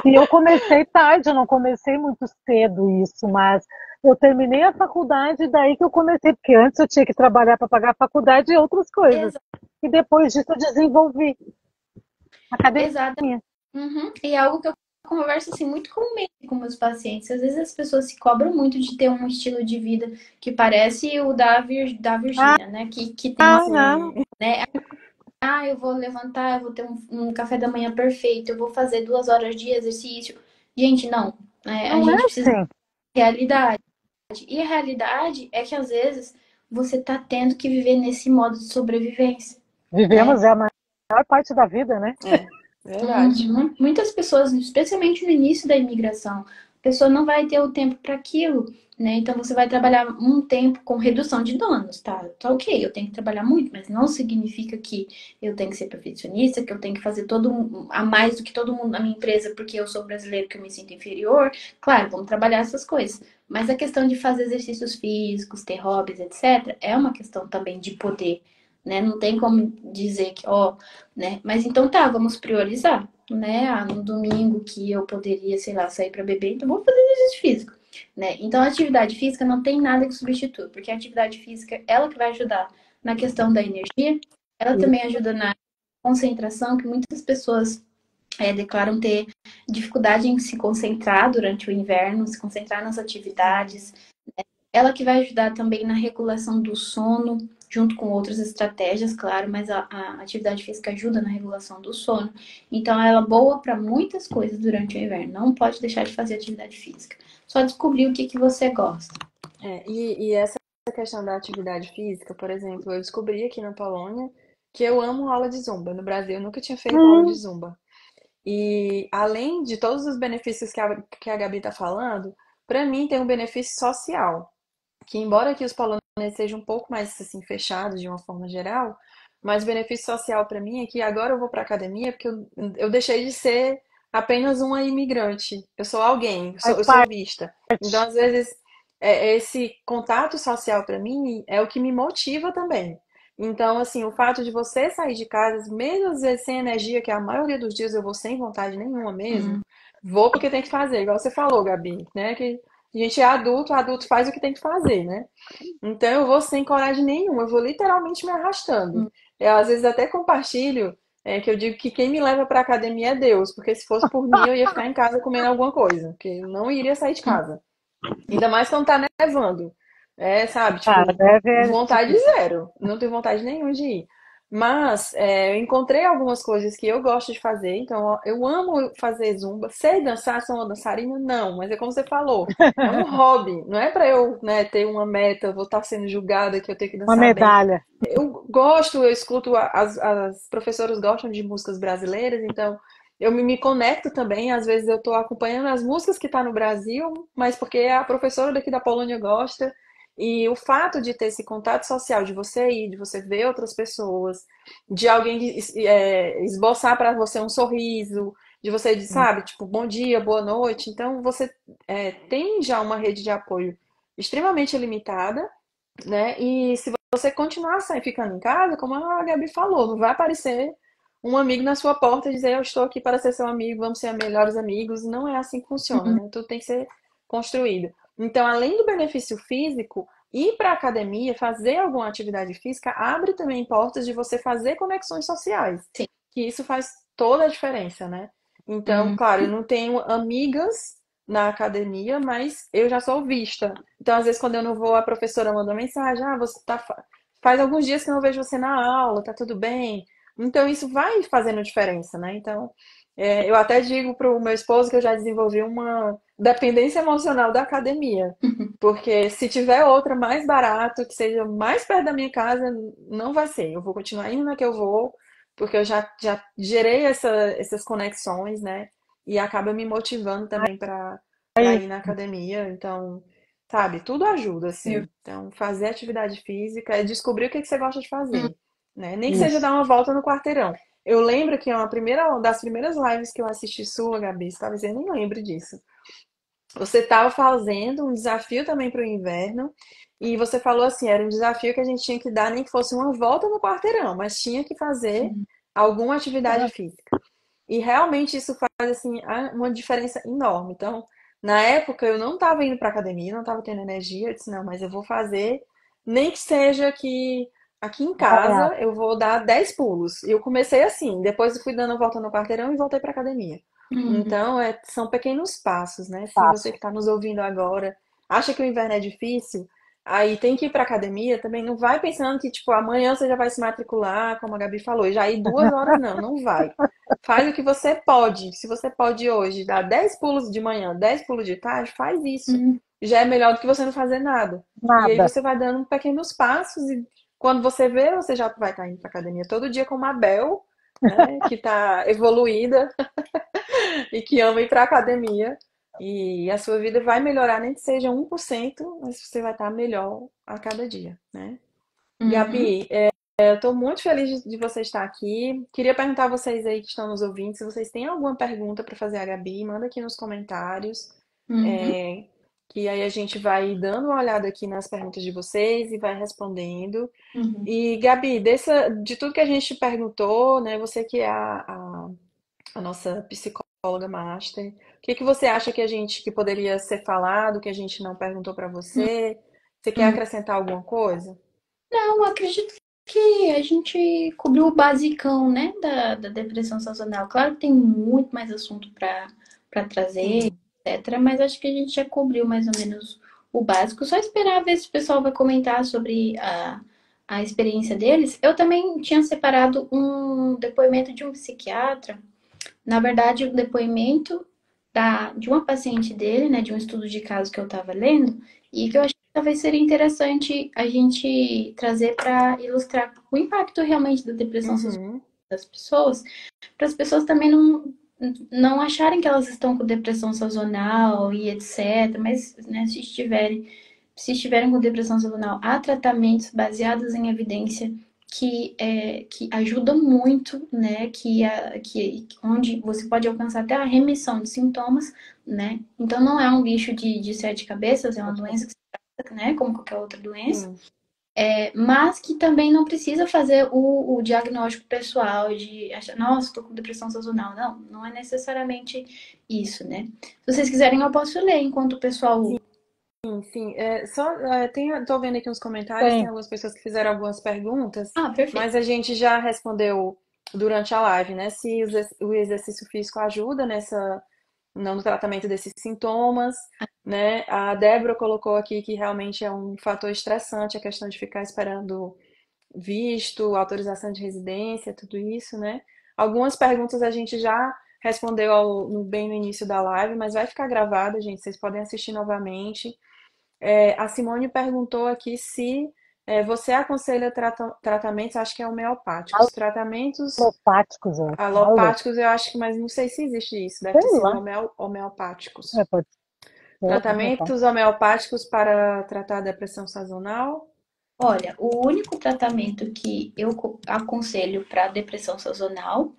E eu comecei tarde, eu não comecei muito cedo isso, mas eu terminei a faculdade daí que eu comecei, porque antes eu tinha que trabalhar para pagar a faculdade e outras coisas. E depois disso eu desenvolvi Exato. academia. Uhum. E é algo que eu converso assim muito comumente com meus pacientes. Às vezes as pessoas se cobram muito de ter um estilo de vida que parece o da Ah, Virgínia, né? Que tem uma, não. né? Ah, eu vou levantar, eu vou ter um café da manhã perfeito, eu vou fazer 2 horas de exercício. Gente, não. A Não é gente precisa assim. de realidade. E a realidade é que às vezes você tá tendo que viver nesse modo de sobrevivência, né? Vivemos é a maior parte da vida, né? É, verdade. Uhum. Muitas pessoas, especialmente no início da imigração, a pessoa não vai ter o tempo para aquilo, né? Então você vai trabalhar um tempo com redução de danos, tá? Tá ok, eu tenho que trabalhar muito, mas não significa que eu tenho que ser perfeccionista, que eu tenho que fazer a mais do que todo mundo na minha empresa porque eu sou brasileiro, que eu me sinto inferior. Claro, vamos trabalhar essas coisas. Mas a questão de fazer exercícios físicos, ter hobbies, etc., é uma questão também de poder, né? Não tem como dizer que, ó, né? Mas então tá, vamos priorizar, né? Ah, no domingo que eu poderia, sei lá, sair para beber, então vamos fazer exercício físico, né? Então a atividade física não tem nada que substitua, porque a atividade física, ela que vai ajudar na questão da energia, ela também ajuda na concentração, que muitas pessoas declaram ter dificuldade em se concentrar durante o inverno, se concentrar nas atividades. Ela que vai ajudar também na regulação do sono, junto com outras estratégias, claro, mas a atividade física ajuda na regulação do sono. Então, ela é boa para muitas coisas durante o inverno. Não pode deixar de fazer atividade física. Só descobrir o que você gosta. E essa questão da atividade física, por exemplo, eu descobri aqui na Polônia que eu amo aula de zumba. No Brasil, eu nunca tinha feito aula de Hum, zumba. E além de todos os benefícios que a Gabi está falando, para mim tem um benefício social, que embora aqui os poloneses sejam um pouco mais assim fechados de uma forma geral, mas o benefício social para mim é que agora eu vou para academia porque eu deixei de ser apenas uma imigrante. Eu sou alguém, faz eu sou parte. vista. Então, às vezes, esse contato social para mim é o que me motiva também. Então, assim, o fato de você sair de casa, mesmo às vezes sem energia, que a maioria dos dias eu vou sem vontade nenhuma mesmo, vou porque tem que fazer, igual você falou, Gabi, né? Que a gente é adulto, adulto faz o que tem que fazer, né? Então eu vou sem coragem nenhuma, eu vou literalmente me arrastando. Eu às vezes até compartilho que eu digo que quem me leva para academia é Deus, porque se fosse por mim eu ia ficar em casa comendo alguma coisa, porque eu não iria sair de casa. Ainda mais quando tá nevando. Sabe, Ah, tipo, deve. vontade zero. Não tenho vontade nenhuma de ir. Mas eu encontrei algumas coisas que eu gosto de fazer. Então, ó, eu amo fazer zumba. Sei dançar, sou uma dançarina? Não. Mas é como você falou. É um hobby. Não é pra eu, né, ter uma meta, vou estar sendo julgada que eu tenho que Uma dançar bem. medalha. Eu gosto, eu escuto, as professoras gostam de músicas brasileiras, então eu me conecto também. Às vezes eu estou acompanhando as músicas que tá no Brasil, mas porque a professora daqui da Polônia gosta. E o fato de ter esse contato social, de você ir, de você ver outras pessoas, de alguém esboçar para você um sorriso, de você, sabe, tipo, bom dia, boa noite. Então você tem já uma rede de apoio extremamente limitada, né? E se você continuar ficando em casa, como a Gabi falou, não vai aparecer um amigo na sua porta e dizer eu estou aqui para ser seu amigo, vamos ser melhores amigos. Não é assim que funciona, né? Tudo tem que ser construído. Então, além do benefício físico, ir para a academia, fazer alguma atividade física, abre também portas de você fazer conexões sociais, Sim. que isso faz toda a diferença, né? Então, Hum. claro, eu não tenho amigas na academia, mas eu já sou vista. Então, às vezes, quando eu não vou, a professora manda mensagem: ah, você tá. Faz alguns dias que eu não vejo você na aula, tá tudo bem? Então, isso vai fazendo diferença, né? Então, eu até digo pro meu esposo que eu já desenvolvi uma dependência emocional da academia. Porque se tiver outra mais barato, que seja mais perto da minha casa, não vai ser. Eu vou continuar indo na que eu vou, porque eu já gerei essas conexões, né? E acaba me motivando também para Aí, ir na academia. Então, sabe, tudo ajuda, Eu- assim. Então, fazer atividade física é descobrir o que que você gosta de fazer, né? Nem que seja isso. dar uma volta no quarteirão. Eu lembro que uma das primeiras lives que eu assisti sua, Gabi, talvez eu nem lembre disso. Você estava fazendo um desafio também para o inverno, e você falou assim, era um desafio que a gente tinha que dar, nem que fosse uma volta no quarteirão, mas tinha que fazer Sim. alguma atividade física. E realmente isso faz assim uma diferença enorme. Então, na época eu não estava indo para academia, não estava tendo energia, eu disse, não, mas eu vou fazer, nem que seja que aqui em É, casa eu vou dar 10 pulos. E eu comecei assim, depois eu fui dando a volta no quarteirão e voltei para academia. Uhum. Então, são pequenos passos, né? Se você que fácil. está nos ouvindo agora acha que o inverno é difícil, aí tem que ir para academia, também não vai pensando que, tipo, amanhã você já vai se matricular, como a Gabi falou, e já ir 2 horas, não, não vai. Faz o que você pode. Se você pode hoje dar 10 pulos de manhã, 10 pulos de tarde, faz isso. Uhum. Já é melhor do que você não fazer nada. E aí Nada. você vai dando pequenos passos e quando você vê, você já vai estar indo para academia todo dia com uma Bel, né, que está evoluída e que ama ir para academia. E a sua vida vai melhorar, nem que seja 1%, mas você vai estar melhor a cada dia, né? Uhum. Gabi, eu estou muito feliz de você estar aqui. Queria perguntar a vocês aí que estão nos ouvindo, se vocês têm alguma pergunta para fazer a Gabi, manda aqui nos comentários, Uhum. é, que aí a gente vai dando uma olhada aqui nas perguntas de vocês e vai respondendo. Uhum. E, Gabi, de tudo que a gente te perguntou, né, você que é a nossa psicóloga master, o que que você acha que poderia ser falado, que a gente não perguntou para você? Você quer Uhum. acrescentar alguma coisa? Não, acredito que a gente cobriu o basicão, né, da depressão sazonal. Claro que tem muito mais assunto para trazer, Sim. etc. Mas acho que a gente já cobriu mais ou menos o básico. Só esperar ver se o pessoal vai comentar sobre a experiência deles. Eu também tinha separado um depoimento de um psiquiatra. Na verdade, o depoimento de uma paciente dele, né, de um estudo de caso que eu estava lendo, e que eu achei que talvez seria interessante a gente trazer para ilustrar o impacto realmente da depressão sazonal Uhum. das pessoas, para as pessoas também não acharem que elas estão com depressão sazonal e etc. Mas, né, se estiverem com depressão sazonal, há tratamentos baseados em evidência que ajudam muito, né? Onde você pode alcançar até a remissão de sintomas, né? Então não é um bicho de sete cabeças, é uma doença que se trata, né? Como qualquer outra doença, Sim. mas que também não precisa fazer o diagnóstico pessoal de achar, nossa, estou com depressão sazonal. Não, não é necessariamente isso, né? Se vocês quiserem, eu posso ler enquanto o pessoal. Sim, sim. Tô vendo aqui uns comentários, tem Tem. algumas pessoas que fizeram algumas perguntas, Ah, perfeito. mas a gente já respondeu durante a live, né? Se o exercício físico ajuda no tratamento desses sintomas, né? A Débora colocou aqui que realmente é um fator estressante a questão de ficar esperando visto, autorização de residência, tudo isso, né? Algumas perguntas a gente já respondeu bem no início da live, mas vai ficar gravada, gente. Vocês podem assistir novamente. A Simone perguntou aqui se você aconselha tratamentos, acho que é homeopáticos. Tratamentos Alopáticos, eu acho. Alô. alopáticos, eu acho que, mas não sei se existe isso. Deve ter Sei sido lá. homeopáticos. Pode ser. Tratamentos homeopáticos para tratar a depressão sazonal. Olha, o único tratamento que eu aconselho para depressão sazonal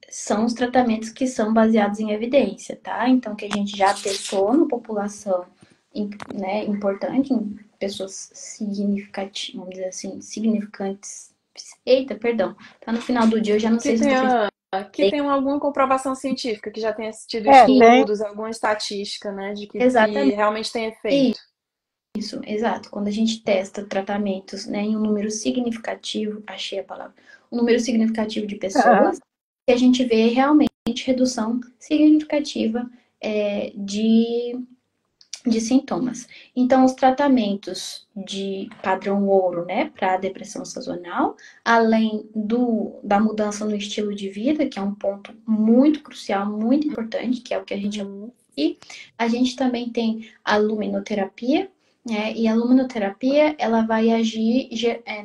são os tratamentos que são baseados em evidência, tá? Então, que a gente já testou na população, né, importante, em pessoas significativas, vamos dizer assim, significantes. Eita, perdão, tá no final do dia, eu já não Que sei se eu tô tenha, que pensando. tenha alguma comprovação científica, que já tenha tido Tem. estudos, alguma estatística, né, de que Exatamente. realmente tem efeito. Isso, exato. Quando a gente testa tratamentos, né, em um número significativo, achei a palavra, um número significativo de pessoas, a gente vê realmente redução significativa de sintomas. Então, os tratamentos de padrão ouro, né, para a depressão sazonal, além da mudança no estilo de vida, que é um ponto muito crucial, muito importante, que é o que a gente Uhum. e a gente também tem a luminoterapia, né? E a luminoterapia ela vai agir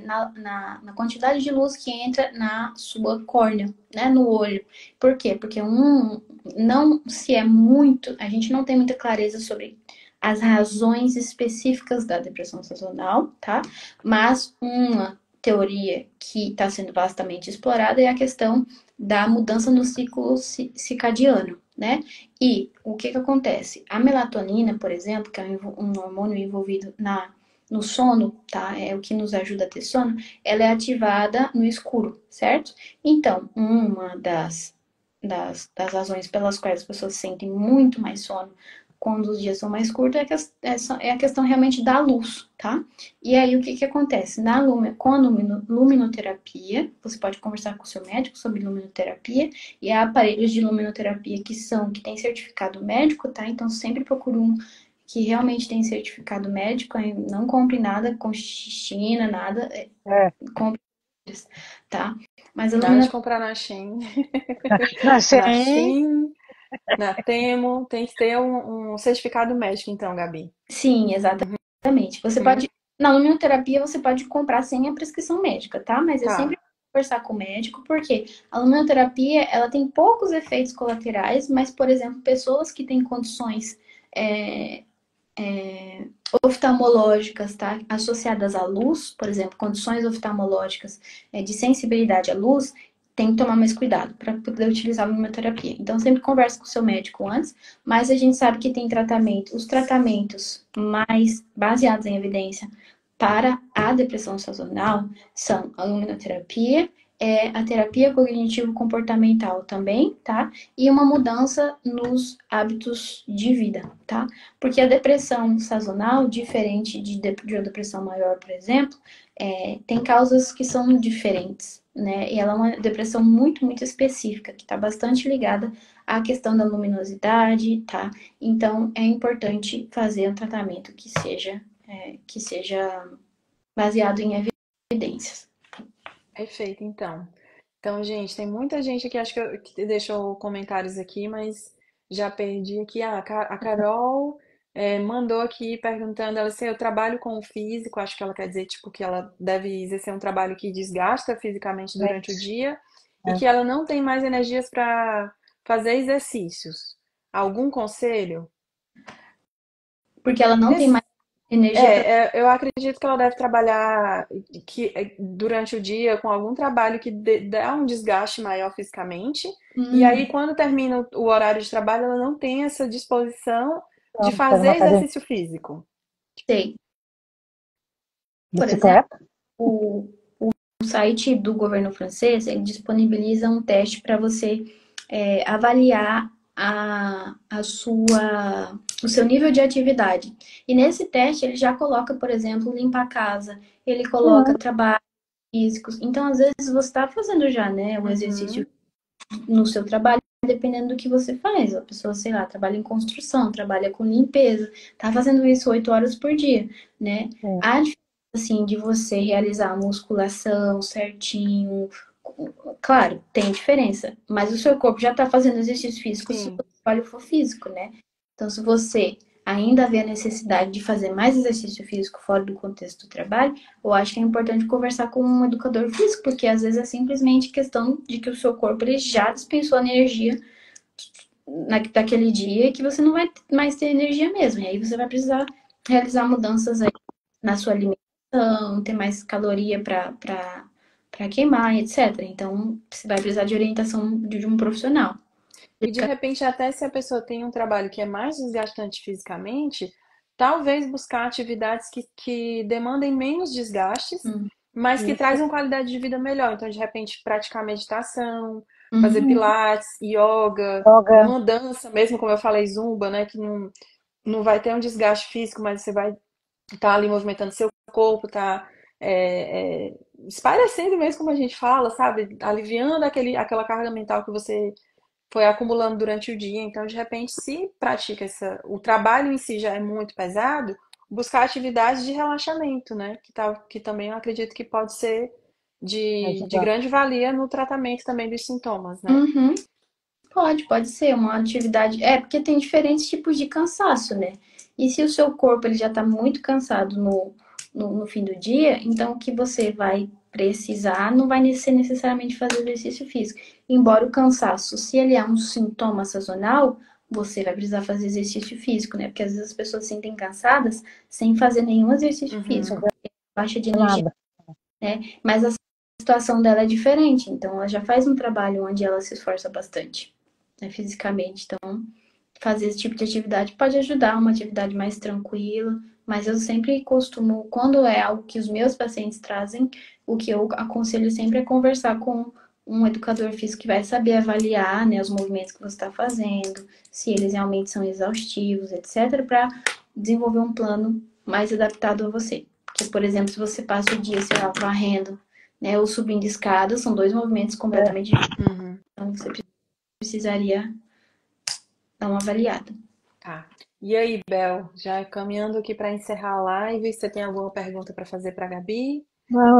na quantidade de luz que entra na sua córnea, né? No olho. Por quê? Porque não se é muito, a gente não tem muita clareza sobre as razões específicas da depressão sazonal, tá? Mas uma teoria que está sendo vastamente explorada é a questão da mudança no ciclo circadiano, né? E o que que acontece? A melatonina, por exemplo, que é um hormônio envolvido no sono, tá? É o que nos ajuda a ter sono, ela é ativada no escuro, certo? Então, uma das razões pelas quais as pessoas sentem muito mais sono quando os dias são mais curtos é a questão realmente da luz, tá? E aí, o que que acontece? Com a luminoterapia, você pode conversar com o seu médico sobre luminoterapia, e há aparelhos de luminoterapia que têm certificado médico, tá? Então, sempre procure um que realmente tem certificado médico, aí não compre nada com China, nada, É, compre, tá? Mas a Nada de luminoterapia, comprar na Shein. na Na Shein, Shein, na Temo, tem que ter um certificado médico, então, Gabi. sim, exatamente. Você Uhum. pode, na luminoterapia, você pode comprar sem a prescrição médica, tá? Mas é sempre Tá. conversar com o médico, porque a luminoterapia, ela tem poucos efeitos colaterais, mas, por exemplo, pessoas que têm condições é, oftalmológicas, tá? Associadas à luz, por exemplo, condições oftalmológicas de sensibilidade à luz, tem que tomar mais cuidado para poder utilizar a luminoterapia. Então, sempre converse com o seu médico antes, mas a gente sabe que tem tratamento, os tratamentos mais baseados em evidência para a depressão sazonal são a luminoterapia, a terapia cognitivo-comportamental também, tá? E uma mudança nos hábitos de vida, tá? Porque a depressão sazonal, diferente de uma depressão maior, por exemplo, tem causas que são diferentes, né? E ela é uma depressão muito, muito específica, que está bastante ligada à questão da luminosidade, tá? Então, é importante fazer um tratamento que seja baseado em evidências. Perfeito, então. Então, gente, tem muita gente aqui, acho que deixou comentários aqui, mas já perdi aqui. Ah, a Carol mandou aqui perguntando, ela assim, eu trabalho com o físico, acho que ela quer dizer, tipo, que ela deve exercer um trabalho que desgasta fisicamente durante o gente, dia e é. que ela não tem mais energias para fazer exercícios. Algum conselho? Porque ela não tem Nesse- mais energia para. eu acredito que ela deve trabalhar durante o dia com algum trabalho que dá um desgaste maior fisicamente. E aí, quando termina o horário de trabalho, ela não tem essa disposição de Então, fazer uma fazer academia exercício físico. Sei. de Por exemplo, bicicleta. o site do governo francês, ele disponibiliza um teste para você avaliar o seu nível de atividade. E nesse teste ele já coloca, por exemplo, limpar a casa, ele coloca Uhum. trabalhos físicos. Então, às vezes, você está fazendo já, né, o exercício Uhum. no seu trabalho, dependendo do que você faz. A pessoa, sei lá, trabalha em construção, trabalha com limpeza, tá fazendo isso 8 horas por dia, né? Sim, A diferença, assim, de você realizar a musculação certinho, claro, tem diferença, mas o seu corpo já tá fazendo exercício físico se o Sim. trabalho for físico, né? Então, se você ainda vê a necessidade de fazer mais exercício físico fora do contexto do trabalho, eu acho que é importante conversar com um educador físico, porque às vezes é simplesmente questão de que o seu corpo ele já dispensou energia daquele dia e que você não vai mais ter energia mesmo. E aí você vai precisar realizar mudanças aí na sua alimentação, ter mais caloria para queimar, etc. Então, você vai precisar de orientação de um profissional. E de repente, até se a pessoa tem um trabalho que é mais desgastante fisicamente, talvez buscar atividades que demandem menos desgastes, Hum. mas que isso. trazem qualidade de vida melhor. Então, de repente, praticar meditação, fazer Uhum. pilates, yoga, Yoga, uma dança, mesmo como eu falei, zumba, né? Que não vai ter um desgaste físico, mas você vai estar ali movimentando seu corpo, tá espairecendo mesmo, como a gente fala, sabe? Aliviando aquela carga mental que você foi acumulando durante o dia. Então, de repente, se pratica o trabalho em si já é muito pesado, buscar atividades de relaxamento, né? Que também eu acredito que pode ser de ajuda. grande valia no tratamento também dos sintomas, né? Uhum. Pode ser uma atividade. É, porque tem diferentes tipos de cansaço, né? E se o seu corpo ele já está muito cansado no fim do dia, então o que você vai precisar não vai ser necessariamente fazer exercício físico. Embora o cansaço, se ele é um sintoma sazonal, você vai precisar fazer exercício físico, né? Porque às vezes as pessoas se sentem cansadas sem fazer nenhum exercício Uhum. físico. Baixa de energia Nada. né? Mas a situação dela é diferente, então ela já faz um trabalho onde ela se esforça bastante, né, fisicamente. Então, fazer esse tipo de atividade pode ajudar, uma atividade mais tranquila, mas eu sempre costumo, quando é algo que os meus pacientes trazem, o que eu aconselho sempre é conversar com um educador físico que vai saber avaliar, né, os movimentos que você está fazendo, se eles realmente são exaustivos, etc., para desenvolver um plano mais adaptado a você. Porque, por exemplo, se você passa o dia, sei lá, varrendo, né, ou subindo escadas, são dois movimentos completamente diferentes. Uhum. Então, você precisaria dar uma avaliada. Tá. E aí, Bel, já caminhando aqui para encerrar a live, você tem alguma pergunta para fazer para a Gabi? Não,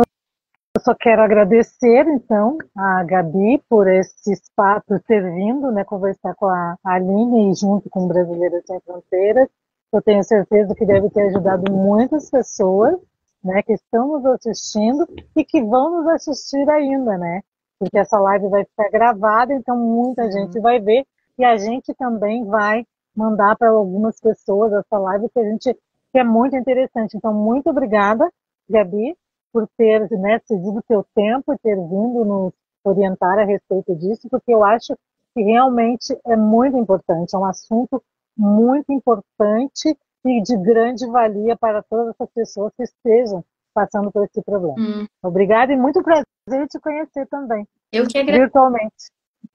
eu só quero agradecer, então, a Gabi por esse espaço, por ter vindo, né, conversar com a Aline e junto com Brasileiras Sem Fronteiras. Eu tenho certeza que deve ter ajudado muitas pessoas, né, que estão nos assistindo e que vão nos assistir ainda, né? Porque essa live vai ficar gravada, então muita gente vai ver e a gente também vai mandar para algumas pessoas essa live que é muito interessante. Então, muito obrigada, Gabi, por ter, né, cedido o teu tempo e ter vindo nos orientar a respeito disso, porque eu acho que realmente é muito importante, é um assunto muito importante e de grande valia para todas essas pessoas que estejam passando por esse problema. Obrigada e muito prazer te conhecer também, virtualmente.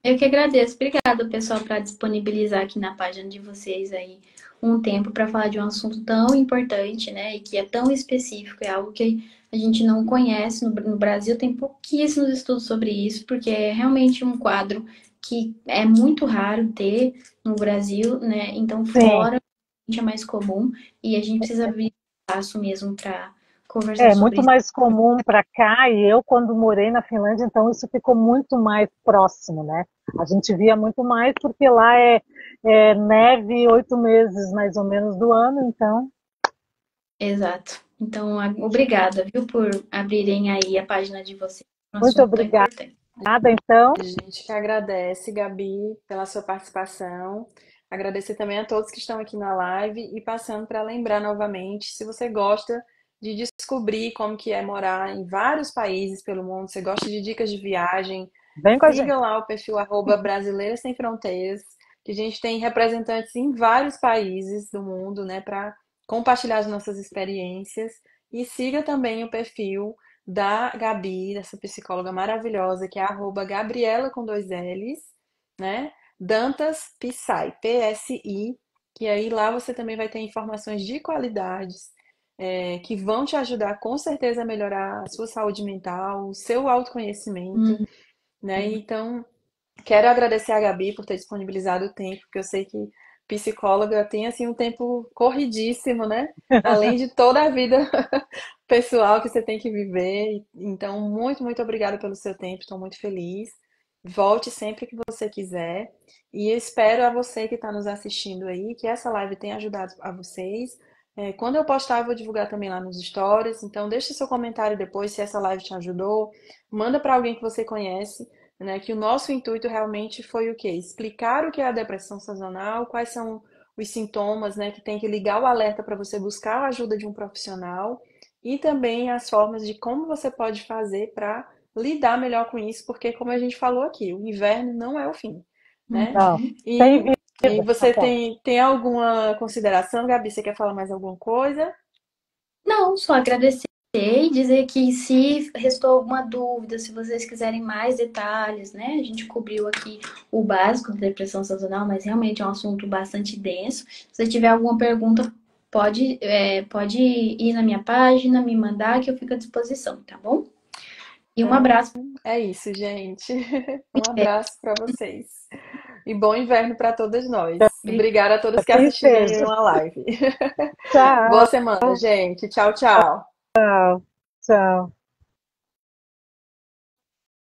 Eu que agradeço. Obrigada, pessoal, para disponibilizar aqui na página de vocês aí um tempo para falar de um assunto tão importante, né? E que é tão específico, é algo que a gente não conhece. No Brasil tem pouquíssimos estudos sobre isso, porque é realmente um quadro que é muito raro ter no Brasil, né? Então, fora é mais comum e a gente precisa abrir espaço mesmo para conversar É sobre muito isso. mais comum para cá, e eu, quando morei na Finlândia, então isso ficou muito mais próximo, né? A gente via muito mais, porque lá é neve 8 meses mais ou menos do ano, então. Exato. Então, obrigada, viu, por abrirem aí a página de vocês. Um Muito assunto tão obrigada, importante. então. A gente que agradece, Gabi, pela sua participação. Agradecer também a todos que estão aqui na live e passando para lembrar novamente, se você gosta de descobrir como que é morar em vários países pelo mundo, você gosta de dicas de viagem, Vem com a gente. siga lá o perfil @Brasileiras Sem Fronteiras, que a gente tem representantes em vários países do mundo, né, para compartilhar as nossas experiências. E siga também o perfil da Gabi, dessa psicóloga maravilhosa, que é @Gabriela com dois L's, né? Dantas Psi, PSI, que aí lá você também vai ter informações de qualidades, que vão te ajudar com certeza a melhorar a sua saúde mental, o seu autoconhecimento, né? Então, quero agradecer a Gabi por ter disponibilizado o tempo, porque eu sei que psicóloga tem assim um tempo corridíssimo, né? Além de toda a vida pessoal que você tem que viver. Então, muito, muito obrigada pelo seu tempo, estou muito feliz. Volte sempre que você quiser. E eu espero a você que está nos assistindo aí, que essa live tenha ajudado a vocês. Quando eu postar, eu vou divulgar também lá nos stories. Então, deixe seu comentário depois se essa live te ajudou. Manda para alguém que você conhece, né? Que o nosso intuito realmente foi o quê? Explicar o que é a depressão sazonal, quais são os sintomas, né? Que tem que ligar o alerta para você buscar a ajuda de um profissional e também as formas de como você pode fazer para lidar melhor com isso, porque como a gente falou aqui, o inverno não é o fim, né? Não, tem E, e vida. você tem alguma consideração, Gabi? Você quer falar mais alguma coisa? Não, só agradecer e dizer que se restou alguma dúvida, se vocês quiserem mais detalhes, né? A gente cobriu aqui o básico da depressão sazonal, mas realmente é um assunto bastante denso. Se você tiver alguma pergunta, pode ir na minha página, me mandar, que eu fico à disposição, tá bom? E um Então, abraço. é isso, gente. Um abraço para vocês. E bom inverno para todas nós. Obrigada a todos que Assim assistiram aí seja. uma live. Boa Tchau, semana, gente. Tchau, tchau. tchau.